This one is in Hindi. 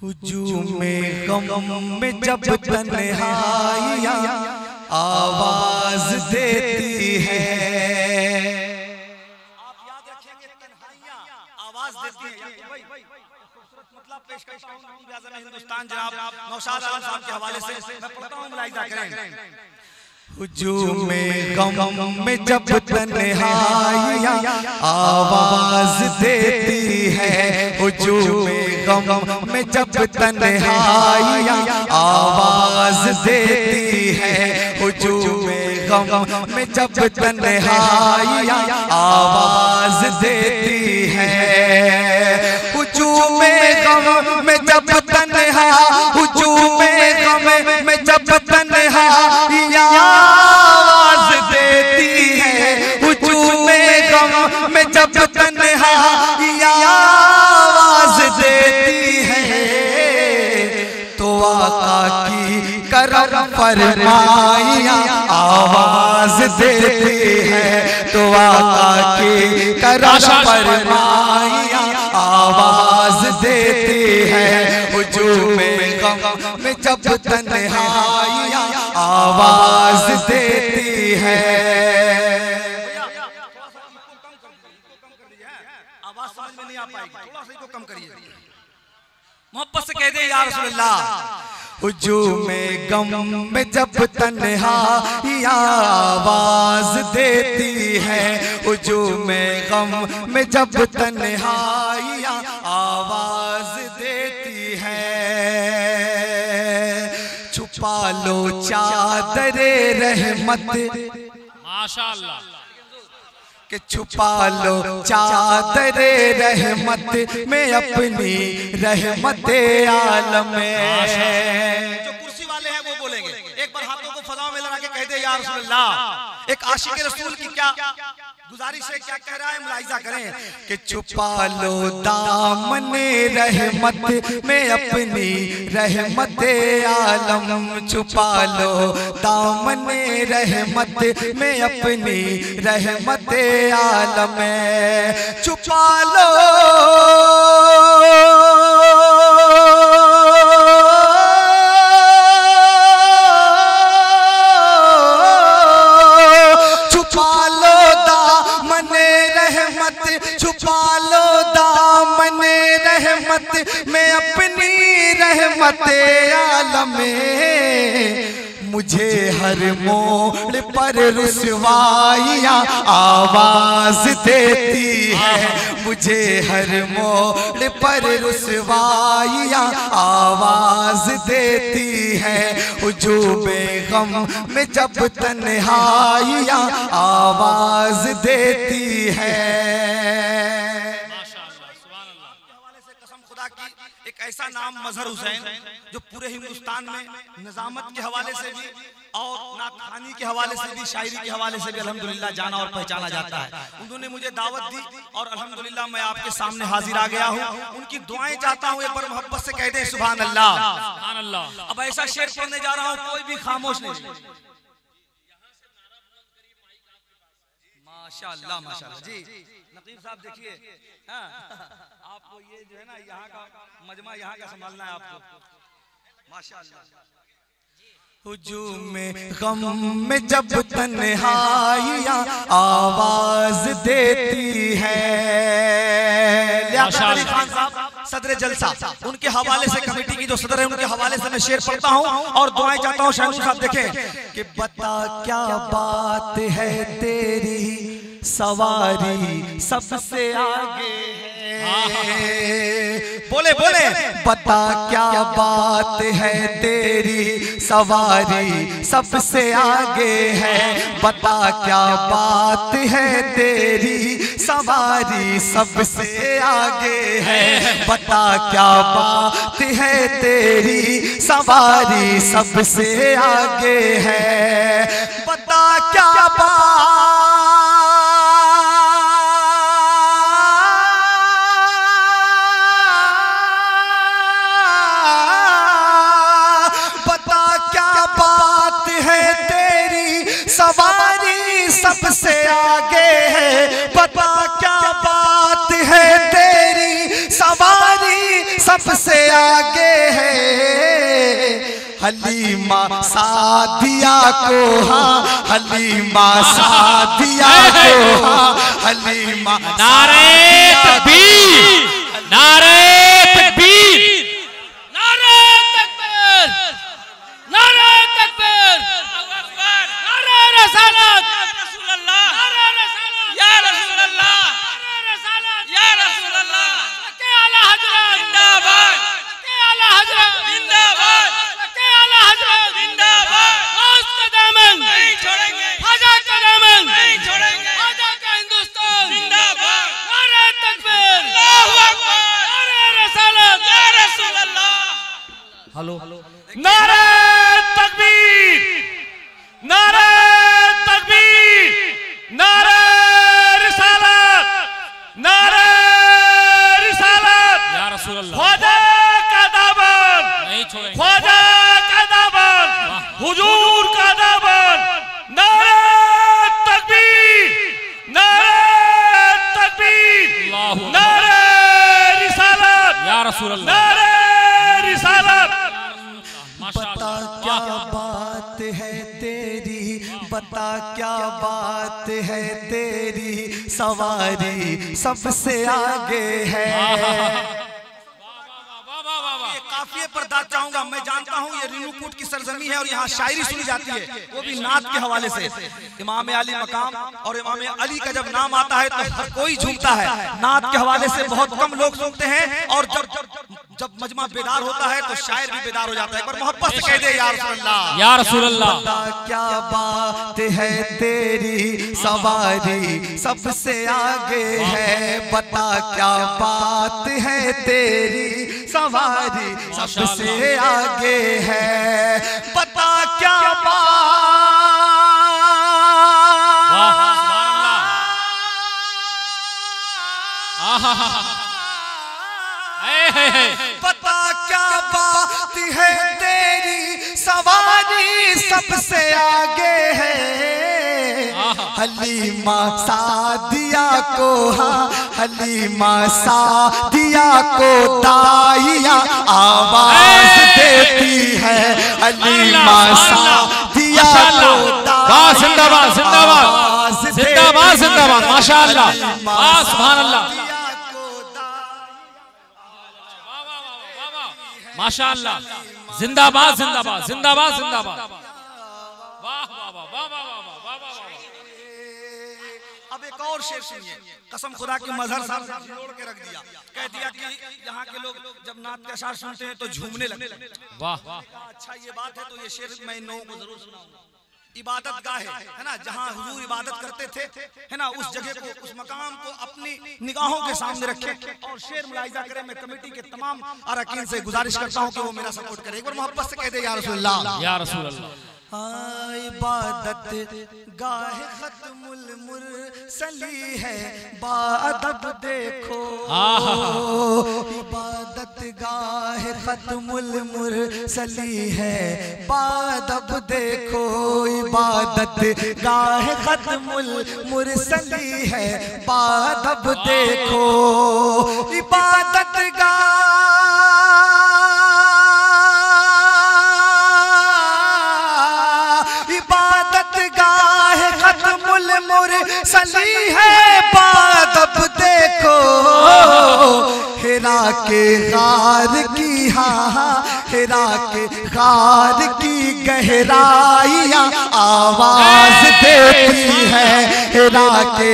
हुजूमे गम में जब तन्हाइयाँ आवाज देती है। आप याद रखेंगे, तन्हाइयाँ आवाज देती है। मतलब पेश करता हूँ हिंदुस्तान जनाब नौशाद आलम साहब के हवाले से मैं पढ़ता हूँ, मुलाहिजा करें। हुजूमे गम में जब तन्हाइयाँ आवाज देती है। हुजूमे गम में जब तन्हाइयाँ आवाज देती है। हुजूमे गम में जब तन्हाइयाँ आवाज देती है। हुजूमे गम में जब तन्हा हुजूमे गम में जब तन्हाइयाँ आवाज देती है। हुजूमे गम में जब तन्हाइयाँ आवाज देती है तो आका की करम फरमाइयाँ आवाज देती है। तो आका की करम फरमाइयाँ आवाज देती है। हुजूमे गम में जब तन्हाइयाँ आवाज देती है। आवाज समझ में नहीं आ पाएगी, थोड़ा सा इसको कम करिए, मोहब्बत से कह दे या रसूल अल्लाह। हुजूमे गम में जब तन्हाइयाँ आवाज देती है। हुजूमे गम में जब तन्हाइयाँ आवाज देती है। छुपा लो चादरे रहमत, माशाअल्लाह, कि छुपा लो चादरे रहमत में अपनी रहमत आलम में। जो कुर्सी वाले हैं वो बोलेंगे, एक बार हाथों को फज़ा में लगा के कह दे या रसूल अल्लाह। एक आशिक रसूल की क्या गुजारिश है, क्या कह रहा है, मुलाहिजा करें कि छुपा लो दामने रहमत में अपनी रहमत आलम। छुपा लो दामने रहमत में अपनी रहमत आलम। छुपा लो छुपा लो दामने रहमत में अपनी रहमत आलम में। मुझे हर मोड़ पर रुसवाइयाँ आवाज देती है। मुझे हर मोड़ पर रुसवाइयाँ आवाज देती है। हुजूमे गम में जब तन्हाइयाँ आवाज देती है। एक ऐसा नाम मजहर हुसैन जो पूरे हिंदुस्तान में निजामत के हवाले से भी और नातखानी के हवाले से भी, शायरी के हवाले से भी अल्हम्दुलिल्लाह जाना और पहचाना जाता है। उन्होंने मुझे दावत दी और अल्हम्दुलिल्लाह मैं आपके सामने हाजिर आ गया हूँ। उनकी दुआएं चाहता हूँ, एक बार मोहब्बत से कहते हैं सुभान अल्लाह, सुभान अल्लाह। अब ऐसा शेर पढ़ने जा रहा हूँ, कोई भी खामोश नहीं। माशाअल्लाह माशाअल्लाह जी। नकीब साहब देखिए, आपको ये जो है ना यहाँ का मजमा यहाँ का संभालना है आपको, माशाअल्लाह। हुजूमे गम में जब तन्हाइयाँ आवाज देती है। लियाकत अली खान साहब सदर जलसा, उनके हवाले से कमेटी की जो सदर है उनके हवाले से मैं शेर पढ़ता हूँ और दुआएं चाहता हूँ। शाहरुख साहब देखें कि बता क्या बात है तेरी सवारी सबसे आगे है। बोले बोले, बता क्या बात है तेरी सवारी सबसे आगे है। बता क्या बात है तेरी सवारी सबसे आगे है। बता क्या बात है तेरी सवारी सबसे आगे है। बता क्या सवारी सबसे आगे है। बता क्या बात है तेरी सवारी सबसे आगे हलीमा सादिया को हाँ, हलीमा सादिया को हाँ, हलीमा। नारे तकबीर, नारे तकबीर, नारे तकबीर, नारे तकबीर, नारे रसालत, नारे रसालत, या रसूल अल्लाह, नारे रसालत, या रसूल अल्लाह, के आला हजरत जिंदाबाद, के आला हजरत जिंदाबाद, के आला हजरत जिंदाबाद। गौस का दामन नहीं छोड़ेंगे, ख्वाजा का दामन नहीं छोड़ेंगे, ख्वाजा का हिंदुस्तान जिंदाबाद। नारे तकबीर, अल्लाहू अकबर, नारे रसालत, या रसूल अल्लाह। हेलो, नारे तकबीर, नारे तकबीर, नारे रिसालत, नारे रिसालत, या रसूल अल्लाह। ख्वाजा का दामन नहीं छोड़ेंगे, ख्वाजा का दामन, हुजूर का दामन। नारे तकबीर, नारे तकबीर, नारे रिसालत, या रसूल अल्लाह, नारे रिसालत। बता क्या बात है तेरी, बता क्या बात है तेरी, सवारी सबसे आगे है। काफिए पर दाद चाहूंगा। मैं जानता हूँ ये रिनुकूट की सरजमी है और यहाँ शायरी सुनी जाती है, वो भी नात के हवाले से। इमाम अली मकाम और इमाम अली का जब नाम आता है तो हर कोई झूमता है। नात के हवाले से बहुत कम लोग सुनते हैं और जब मजमा बेदार होता है तो शायर भी बेदार हो जाता है। एक बार मोहब्बत से कह दे या रसूल अल्लाह, या रसूल अल्लाह। बता क्या बात है तेरी, सवारी सबसे आगे है। बता क्या बात है तेरी, सवारी सबसे आगे है। बता क्या बता क्या बात है तेरी, सवारी सबसे आगे है। हलीमा सादिया को हाँ, हलीमा सादिया को दाइया आवाज देती है। हलीमा सादिया को दाइया जिंदाबाद, जिंदाबाद, जिंदाबाद, जिंदाबाद, माशाअल्लाह, सुभान अल्लाह, माशाअल्लाह, जिंदाबाद, जिंदाबाद, जिंदाबाद, जिंदाबाद। वाह वाह वाह वाह वाह वाह वाह वाह। अब एक और शेर सुनिए। कसम खुदा की मजहर साहब जोड़ के रख दिया, कह दिया कि यहाँ के लोग जब नात के अशार सुनते हैं तो झूमने लगते। वाह, अच्छा ये बात है तो ये शेर मैं इन लोगों को जरूर सुनाऊंगा। इबादत गाह है ना, जहाँ हुजूर इबादत करते थे, है ना, उस जगह को, उस मकाम को अपनी निगाहों के सामने रखें और शेर मुलाहिजा करें। मैं कमेटी के तमाम अरकान से गुजारिश करता हूँ कि वो मेरा सपोर्ट करें। एक बार मोहब्बत से कह दे या रसूल अल्लाह, या रसूल अल्लाह। इबादत गाह खत्मुल मुरसली है, बाअदब देखो। इबादत गाह खत्मुल मुरसली है, बाअदब देखो। इबादत गाह खत्मुल मुरसली है, बाअदब देखो। इबादत मुरसली है, बाअदब देखो। हिरा के गार की हाँ, हिरा के गार की गहराइयाँ आवाज देती है। हिरा के